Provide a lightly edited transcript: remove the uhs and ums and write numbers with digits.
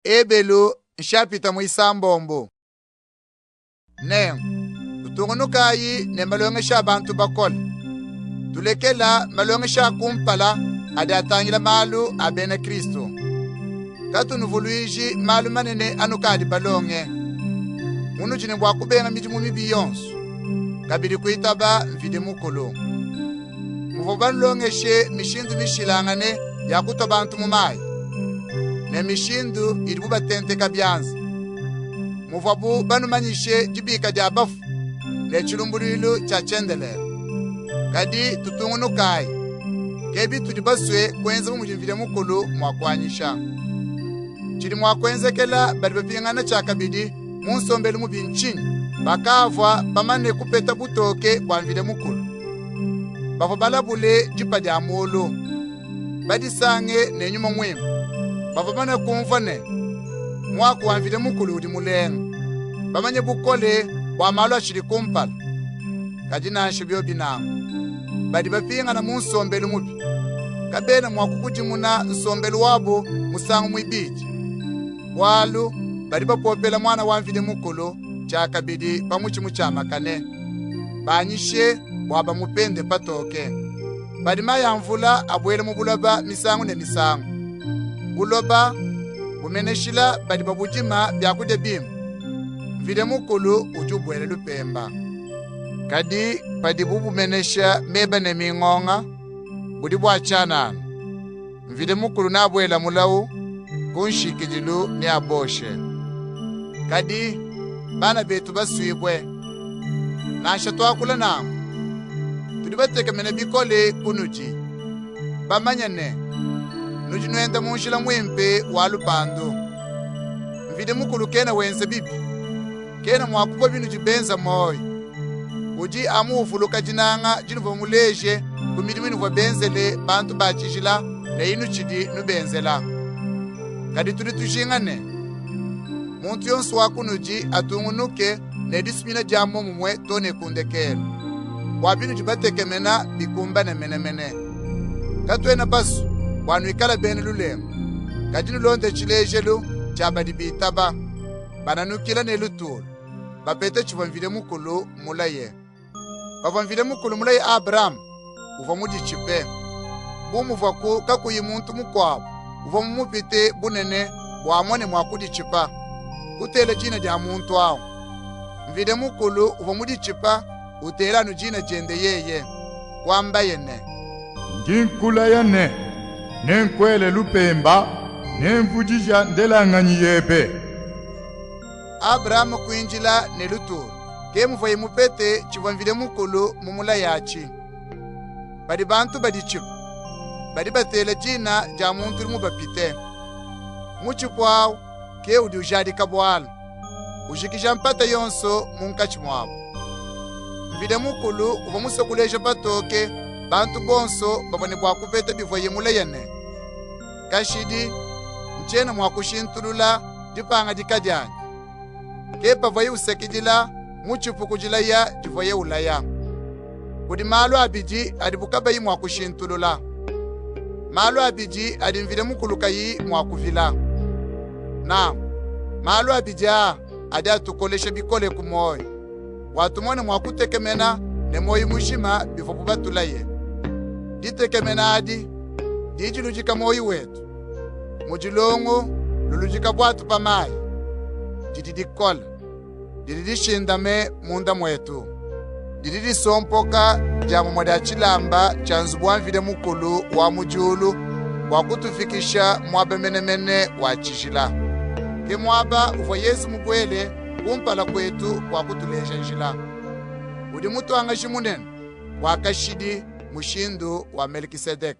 ebelu nshapita muisambombo. Ne, tutungunukayi ne malongesha abantu bakola. Tulekela malongesha kumpala adi atangila malu abene Kristo. Katunuvuluiji malu manene anukadi balonge. Munu jine wakubenga mijimu mibi yonsu. Kabidi kuitaba mvide mukulu. Muvobanu longeshe mishindu mishilangane ya kutobantu mumai. Ne mishindu iribu batente kabyanza. Muvobu banu manyishe jibika diabafu. Ne chilumbulilu cha chendelera. Kadi tutungunukai. Kebi tudibaswe kwenze mumujimvide mukulu mwakwanyisha. Chili mwakwenzekela badibapingana chakabidi munsombelu mubinchini. Bakavwa bamane kupeta butoke kwa mvide mukulu. Bavo balabule jipa dia mulu. Badisange ne nyuma mwimu. Bavo bane kumfane. Mwaku wa mvide mukulu udi mulenga. Bamanye bukole wa malu ashiri kumpala. Kajina anshibio binangu. Badibapinga na munsombelu mubi. Kabena mwakukujimuna nsombelu wabo musangu mwibiji. Walu badibapopela mwana wa mvide mukulu chakabidi pamuchi muchamakane. Banyishe waba mupende patoke. Badima ya mvula abwele mubuloba misangu ne misangu. Buloba bumeneshila badiba bujima byakude bimu. Mvide mukulu ujubwele lupemba. Kadi padibu bumenesha meba ne mingonga budibu achanana. Mvide mukulu na abwela mulawu kunshikijilu ni aboshe. Kadi bana betu baswibwe. Nasha twakula nangu. Tudibateke mene bikole kunuji. Bamanyane. Nuji nuenda munshila mwempe walupandu. Mvide mukulu kena wenze bibi. Kena mwakubo binuji benza moyo. Uji amu ufuluka jinanga jinuvo muleje kumidimini vwa benzele bantu bachijila na inu chidi nubenzela. Kadi tuditushingane. Muntu yonsu wakunuji atungunuke ne dismina jamu mumwe tone kundekele. Wabinu jibateke mena bikumba ne mene. Katwena basu, wanu ikala bene lulemu. Kajinu londe chilejelu, chabadi bitaba. Bananukila ne lutulu. Bapete chivamvide mukulu mulaye. Bavamvide mukulu mulaye Abraham, uvamudi chipe. Bumu vaku kakuyi muntu mukwabu. Uvamumupite bunene, buamone mwakudi chipa. Utele jina dia muntu wao. Mvide mukulu uvamudi chipa. Utela nujina jende yeye. Wamba yene. Njinkula yane. Nenkwele lupemba. Nenvujisha ndelanganyi yebe. Abraham kuinjila ne lutulu. Kemuva yimupete chivamvide mukulu mumula yachi. Badi bantu badi chipu. Badi batele jina ja muntu limu bapite. Muchipu wao ke udi ujadi kabwala. Ujikisha mpata yonso munkachi mwabo. Mvide mukulu uvamuso kuleja patoke bantu bonso babane bwakupeta bivoye mula yene. Kashidi mchena mwakushintulula dipanga dikadyanyi. Kepa voye usekijila muchipu kujila ya divoye ulaya. Kudi malu abiji adibukaba yi mwakushintulula. Malu abiji adimvide mukulu kayi mwakuvila. Na malu abija adi atukoleshe bikole kumoyo. Watumone mwakutekemena ne moyi mushima bifopu batulaye. Ditekemena adi dijilujika moyi wetu. Mujilongo lulujika bwatu pamayi. Dididikola. Dididishindame munda mwetu. Dididisompoka jamu mwada chilamba chanzu mvide mukulu wa mujulu wakutufikisha mwabe mene wa chishila. Ke mwaba uva Yesu mugwele kumpala kwetu wakutuleja njila. Udi mutu angashi munene wakashidi mushindu wa Melkisedek.